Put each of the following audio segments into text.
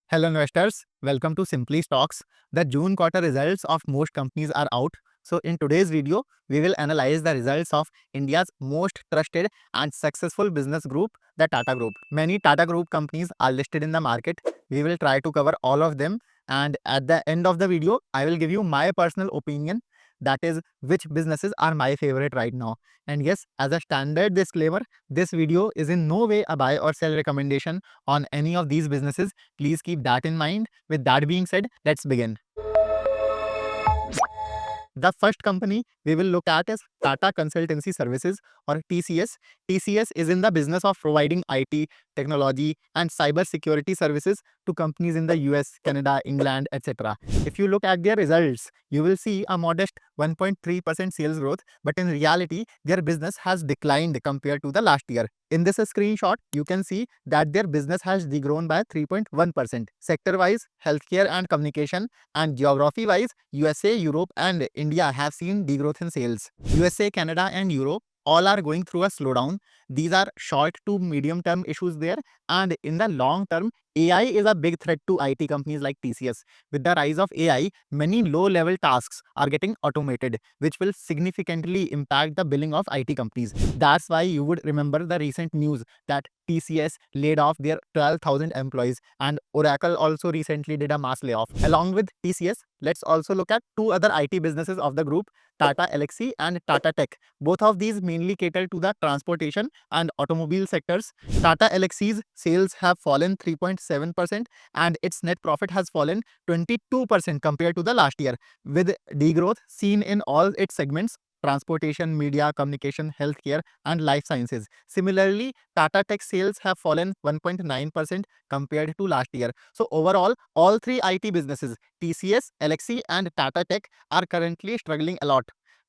Hello investors, welcome to Simply Stocks. The June quarter results of most companies are out. So in today's video, we will analyze the results of India's most trusted and successful business group, the Tata Group. Many Tata Group companies are listed in the market. We will try to cover all of them, and at the end of the video, I will give you my personal opinion, that is which businesses are my favorite right now. And yes, as a standard disclaimer, this video is in no way a buy or sell recommendation on any of these businesses. Please keep that in mind. With that being said, let's begin. The first company we will look at is Tata Consultancy Services, or TCS. TCS is in the business of providing IT, technology, and cyber security services to companies in the US, Canada, England, etc. If you look at their results, you will see a modest 1.3% sales growth, but in reality, their business has declined compared to the last year. In this screenshot, you can see that their business has degrown by 3.1%. Sector-wise, healthcare and communication, and geography-wise, USA, Europe, and India have seen degrowth in sales. USA, Canada, and Europe all are going through a slowdown. These are short to medium term issues there, and in the long term, AI is a big threat to IT companies like TCS. With the rise of AI, many low level tasks are getting automated, which will significantly impact the billing of IT companies. That's why you would remember the recent news that TCS laid off their 12,000 employees, and Oracle also recently did a mass layoff. Along with TCS, let's also look at two other IT businesses of the group, Tata Elxsi and Tata Tech. Both of these mainly cater to the transportation and automobile sectors. Tata Elxsi's sales have fallen 3.7%, and its net profit has fallen 22% compared to the last year, with degrowth seen in all its segments: transportation, media, communication, healthcare, and life sciences. Similarly, Tata Tech sales have fallen 1.9% compared to last year. So overall, all three IT businesses, TCS, Elxsi, and Tata Tech, are currently struggling a lot.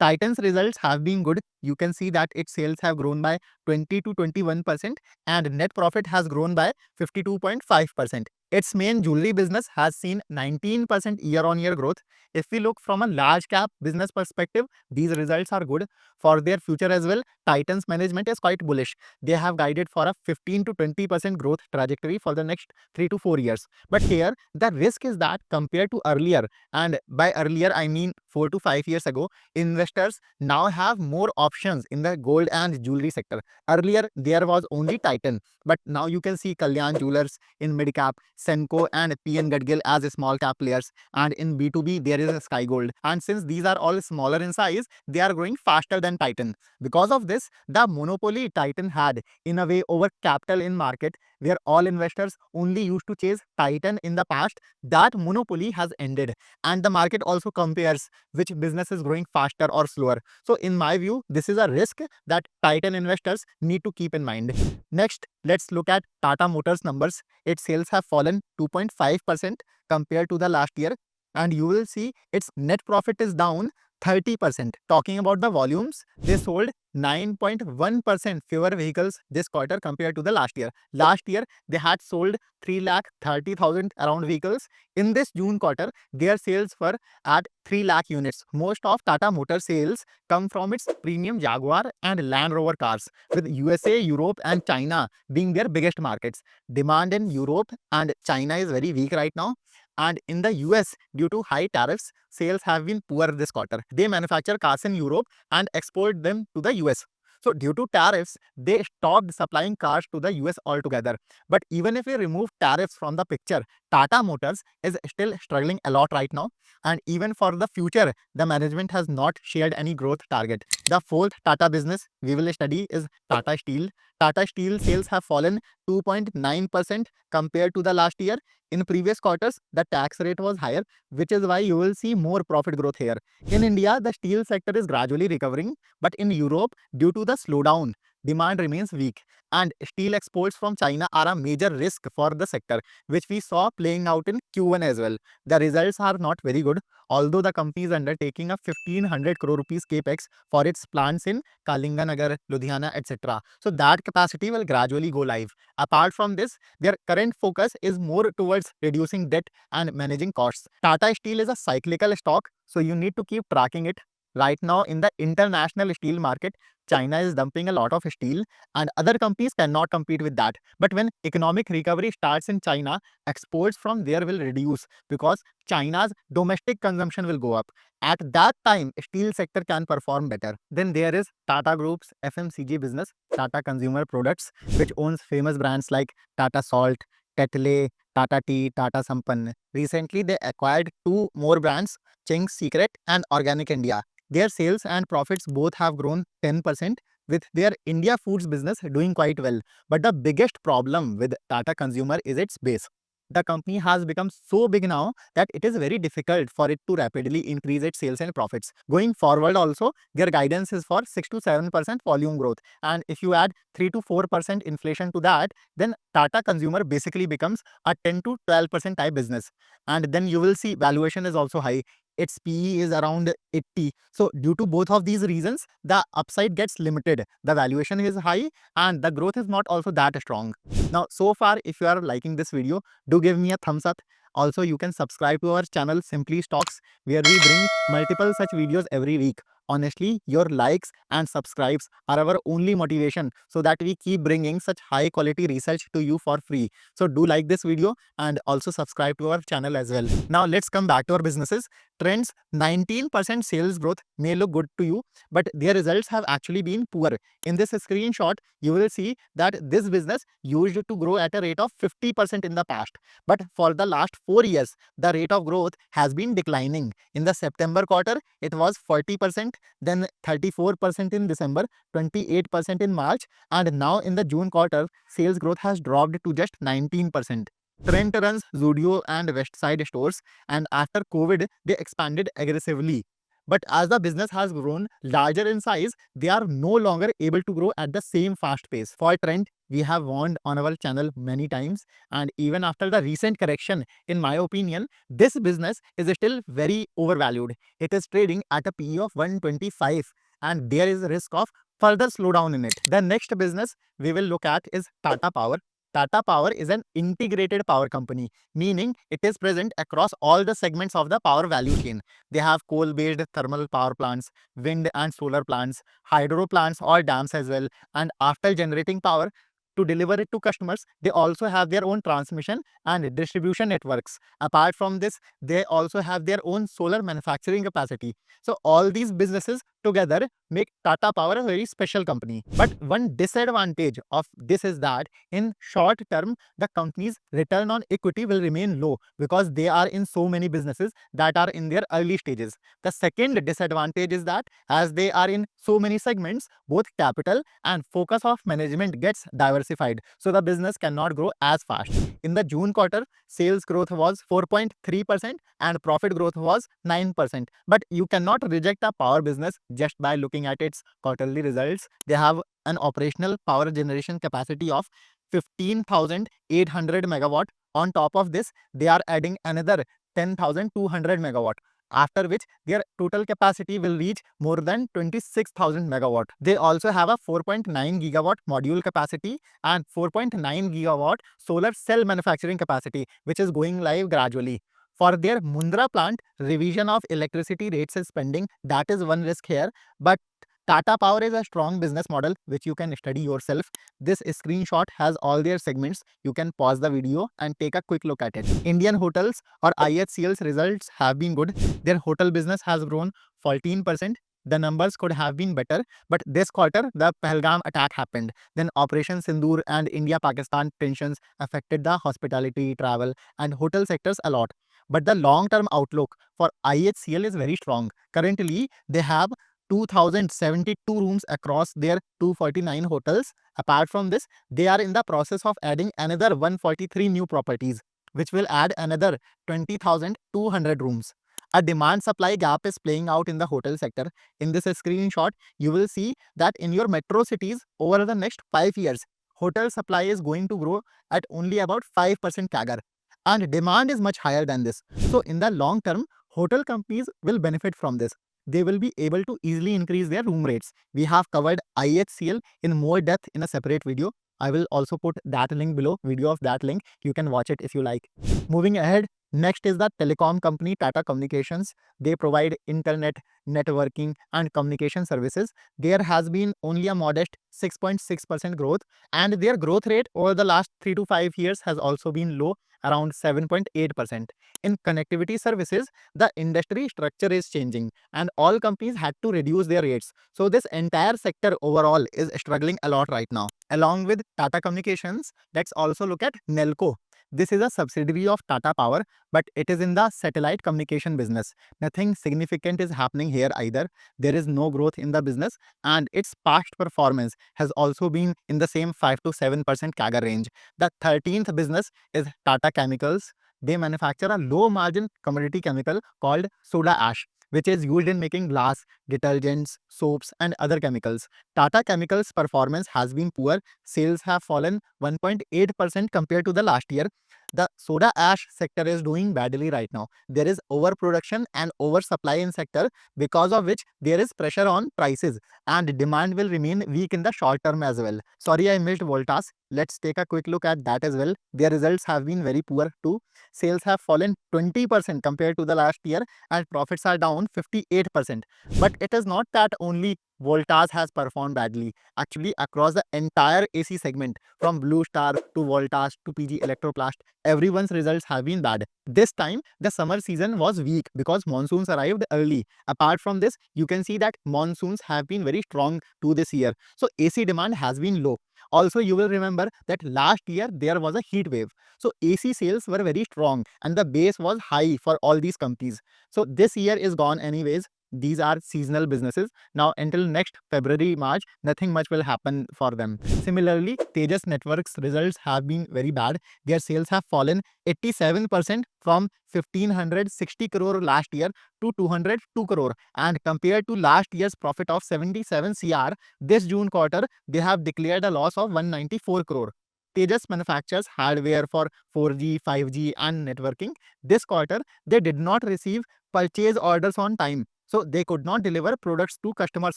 Titan's results have been good. You can see that its sales have grown by 20 to 21%, and net profit has grown by 52.5%. Its main jewelry business has seen 19% year-on-year growth. If we look from a large cap business perspective, these results are good for their future as well. Titan's management is quite bullish. They have guided for a 15 to 20% growth trajectory for the next 3 to 4 years. But here, the risk is that compared to earlier, and by earlier I mean 4 to 5 years ago, investors now have more options in the gold and jewelry sector. Earlier, there was only Titan, but now you can see Kalyan Jewelers in mid cap, Senco and PN Gadgil as small cap players, and in B2B there is a Sky Gold. And since these are all smaller in size, they are growing faster than Titan. Because of this, the monopoly Titan had in a way over capital in market, where all investors only used to chase Titan in the past, that monopoly has ended, and the market also compares which business is growing faster or slower. So in my view, this is a risk that Titan investors need to keep in mind. Next, let's look at Tata Motors numbers. Its sales have fallen 2.5% compared to the last year, and you will see its net profit is down 30%. Talking about the volumes, they sold 9.1% fewer vehicles this quarter compared to the last year. Last year, they had sold 3,30,000 around vehicles. In this June quarter, their sales were at 3 lakh units. Most of Tata Motor sales come from its premium Jaguar and Land Rover cars, with USA, Europe, and China being their biggest markets. Demand in Europe and China is very weak right now. And in the US, due to high tariffs, sales have been poor this quarter. They manufacture cars in Europe and export them to the US. So due to tariffs, they stopped supplying cars to the US altogether. But even if we remove tariffs from the picture, Tata Motors is still struggling a lot right now. And even for the future, the management has not shared any growth target. The fourth Tata business we will study is Tata Steel. Tata Steel sales have fallen 2.9% compared to the last year. In previous quarters, the tax rate was higher, which is why you will see more profit growth here. In India, the steel sector is gradually recovering, but in Europe, due to the slowdown, demand remains weak, and steel exports from China are a major risk for the sector, which we saw playing out in Q1 as well. The results are not very good, although the company is undertaking a 1500 crore rupees capex for its plants in Kalinganagar, Ludhiana, etc. So that capacity will gradually go live. Apart from this, their current focus is more towards reducing debt and managing costs. Tata Steel is a cyclical stock, so you need to keep tracking it. Right now, in the international steel market, China is dumping a lot of steel and other companies cannot compete with that. But when economic recovery starts in China, exports from there will reduce because China's domestic consumption will go up. At that time, steel sector can perform better. Then there is Tata Group's FMCG business, Tata Consumer Products, which owns famous brands like Tata Salt, Tetley, Tata Tea, Tata Sampann. Recently, they acquired two more brands, Ching's Secret and Organic India. Their sales and profits both have grown 10%, with their India Foods business doing quite well. But the biggest problem with Tata Consumer is its base. The company has become so big now that it is very difficult for it to rapidly increase its sales and profits. Going forward also, their guidance is for 6 to 7% volume growth. And if you add 3 to 4% inflation to that, then Tata Consumer basically becomes a 10 to 12% type business. And then you will see valuation is also high. Its PE is around 80. So due to both of these reasons, the upside gets limited. The valuation is high and the growth is not also that strong. Now, so far, if you are liking this video, do give me a thumbs up. Also, you can subscribe to our channel Simply Stocks, where we bring multiple such videos every week. Honestly, your likes and subscribes are our only motivation so that we keep bringing such high quality research to you for free. So do like this video and also subscribe to our channel as well. Now let's come back to our businesses. Trends: 19% sales growth may look good to you, but their results have actually been poor. In this screenshot, you will see that this business used to grow at a rate of 50% in the past. But for the last 4 years, the rate of growth has been declining. In the September quarter, it was 40%, then 34% in December, 28% in March, and now in the June quarter, sales growth has dropped to just 19%. Trent runs Zudio and Westside stores, and after COVID, they expanded aggressively. But as the business has grown larger in size, they are no longer able to grow at the same fast pace. For Trent, we have warned on our channel many times, and even after the recent correction, in my opinion, this business is still very overvalued. It is trading at a PE of 125, and there is a risk of further slowdown in it. The next business we will look at is Tata Power. Tata Power is an integrated power company, meaning it is present across all the segments of the power value chain. They have coal-based thermal power plants, wind and solar plants, hydro plants or dams as well. And after generating power, to deliver it to customers, they also have their own transmission and distribution networks. Apart from this, they also have their own solar manufacturing capacity. So all these businesses together make Tata Power a very special company. But one disadvantage of this is that in short term, the company's return on equity will remain low because they are in so many businesses that are in their early stages. The second disadvantage is that as they are in so many segments, both capital and focus of management gets diversified. So the business cannot grow as fast. In the June quarter, sales growth was 4.3% and profit growth was 9%. But you cannot reject a power business just by looking at its quarterly results. They have an operational power generation capacity of 15,800 megawatt. On top of this, they are adding another 10,200 megawatt, after which their total capacity will reach more than 26,000 megawatt. They also have a 4.9 gigawatt module capacity and 4.9 gigawatt solar cell manufacturing capacity, which is going live gradually. For their Mundra plant, revision of electricity rates is pending. That is one risk here. But Tata Power is a strong business model which you can study yourself. This screenshot has all their segments. You can pause the video and take a quick look at it. Indian Hotels or IHCL's results have been good. Their hotel business has grown 14%. The numbers could have been better, but this quarter, the Pahalgam attack happened. Then Operation Sindoor and India-Pakistan tensions affected the hospitality, travel, and hotel sectors a lot. But the long-term outlook for IHCL is very strong. Currently, they have 2,072 rooms across their 249 hotels. Apart from this, they are in the process of adding another 143 new properties, which will add another 20,200 rooms. A demand-supply gap is playing out in the hotel sector. In this screenshot, you will see that in your metro cities, over the next 5 years, hotel supply is going to grow at only about 5% CAGR. And demand is much higher than this. So in the long term, hotel companies will benefit from this. They will be able to easily increase their room rates. We have covered IHCL in more depth in a separate video. I will also put that link below, video of that link. You can watch it if you like. Moving ahead, Next is the telecom company Tata Communications. They provide internet, networking, and communication services. There has been only a modest 6.6% growth, and their growth rate over the last 3 to 5 years has also been low, around 7.8%. In connectivity services, the industry structure is changing, and all companies had to reduce their rates. So, this entire sector overall is struggling a lot right now. Along with Tata Communications, let's also look at Nelco. This is a subsidiary of Tata Power, but it is in the satellite communication business. Nothing significant is happening here either. There is no growth in the business, and its past performance has also been in the same 5 to 7% CAGR range. The 13th business is Tata Chemicals. They manufacture a low margin commodity chemical called soda ash, which is used in making glass, detergents, soaps, and other chemicals. Tata Chemicals' performance has been poor. Sales have fallen 1.8% compared to the last year. The soda ash sector is doing badly right now. There is overproduction and oversupply in sector, because of which there is pressure on prices, and demand will remain weak in the short term as well. Sorry, I missed Voltas. Let's take a quick look at that as well. Their results have been very poor too. Sales have fallen 20% compared to the last year, and profits are down 58%. But it is not that only Voltas has performed badly. Actually, across the entire AC segment, from Blue Star to Voltas to PG Electroplast, everyone's results have been bad. This time, the summer season was weak because monsoons arrived early. Apart from this, you can see that monsoons have been very strong to this year. So, AC demand has been low. Also, you will remember that last year there was a heat wave. So, AC sales were very strong and the base was high for all these companies. So, this year is gone anyways. These are seasonal businesses. Now, until next February, March, nothing much will happen for them. Similarly, Tejas Networks results have been very bad. Their sales have fallen 87% from 1560 crore last year to 202 crore. And compared to last year's profit of 77 CR, this June quarter, they have declared a loss of 194 crore. Tejas manufactures hardware for 4G, 5G, and networking. This quarter, they did not receive purchase orders on time, so they could not deliver products to customers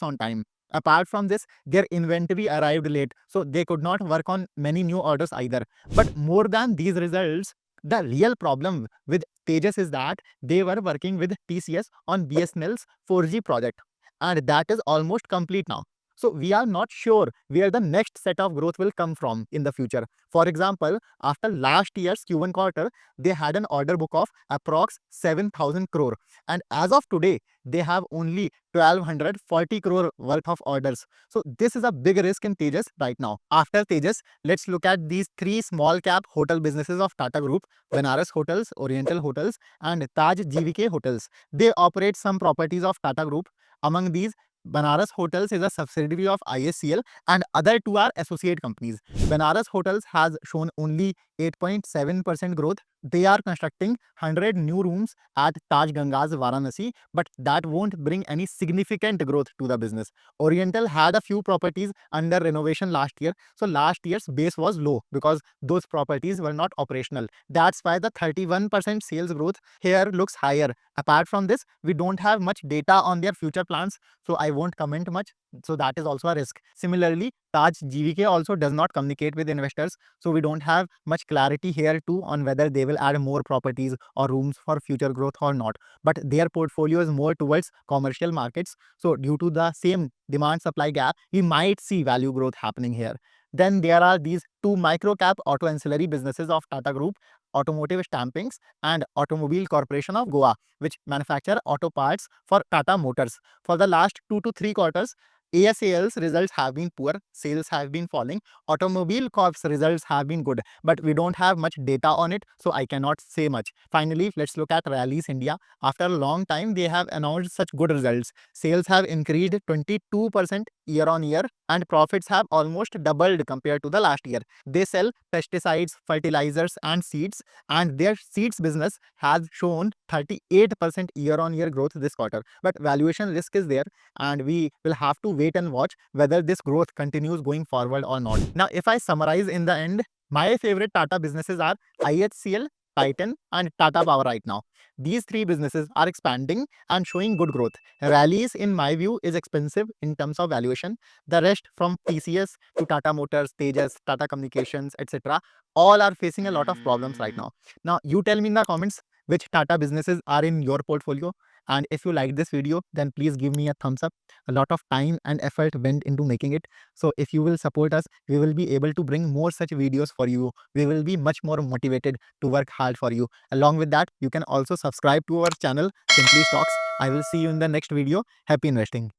on time. Apart from this, their inventory arrived late, so they could not work on many new orders either. But more than these results, the real problem with Tejas is that they were working with TCS on BSNL's 4G project, and that is almost complete now. So we are not sure where the next set of growth will come from in the future. For example, after last year's Q1 quarter, they had an order book of approx 7,000 crore, and as of today, they have only 1,240 crore worth of orders. So this is a big risk in Tejas right now. After Tejas, let's look at these three small cap hotel businesses of Tata Group: Benares Hotels, Oriental Hotels, and Taj GVK Hotels. They operate some properties of Tata Group. Among these, Banaras Hotels is a subsidiary of ISCL, and other two are associate companies. Banaras Hotels has shown only 8.7% growth. They are constructing 100 new rooms at Taj Gangas Varanasi, but that won't bring any significant growth to the business. Oriental had a few properties under renovation last year, so last year's base was low because those properties were not operational. That's why the 31% sales growth here looks higher. Apart from this, we don't have much data on their future plans, so I won't comment much. So that is also a risk. Similarly, Taj GVK also does not communicate with investors, so we don't have much clarity here too on whether they will add more properties or rooms for future growth or not. But their portfolio is more towards commercial markets, so due to the same demand supply gap, we might see value growth happening here. Then there are these two micro cap auto ancillary businesses of Tata Group: Automotive Stampings and Automobile Corporation of Goa, which manufacture auto parts for Tata Motors. For the last 2 to 3 quarters, ASAL's results have been poor, sales have been falling. Automobile Corp's results have been good, but we don't have much data on it, so I cannot say much. Finally, let's look at Rallis India. After a long time, they have announced such good results. Sales have increased 22% year on year, and profits have almost doubled compared to the last year. They sell pesticides, fertilizers, and seeds, and their seeds business has shown 38% year on year growth this quarter. But valuation risk is there, and we will have to wait and watch whether this growth continues going forward or not. Now, if I summarize in the end, my favorite Tata businesses are IHCL, Titan, and Tata Power right now. These three businesses are expanding and showing good growth. Rallies, in my view, is expensive in terms of valuation. The rest, from TCS to Tata Motors, Tejas, Tata Communications, etc., all are facing a lot of problems right now. Now, you tell me in the comments which Tata businesses are in your portfolio. And if you like this video, then please give me a thumbs up. A lot of time and effort went into making it. So if you will support us, we will be able to bring more such videos for you. We will be much more motivated to work hard for you. Along with that, you can also subscribe to our channel, Simply Stocks. I will see you in the next video. Happy investing.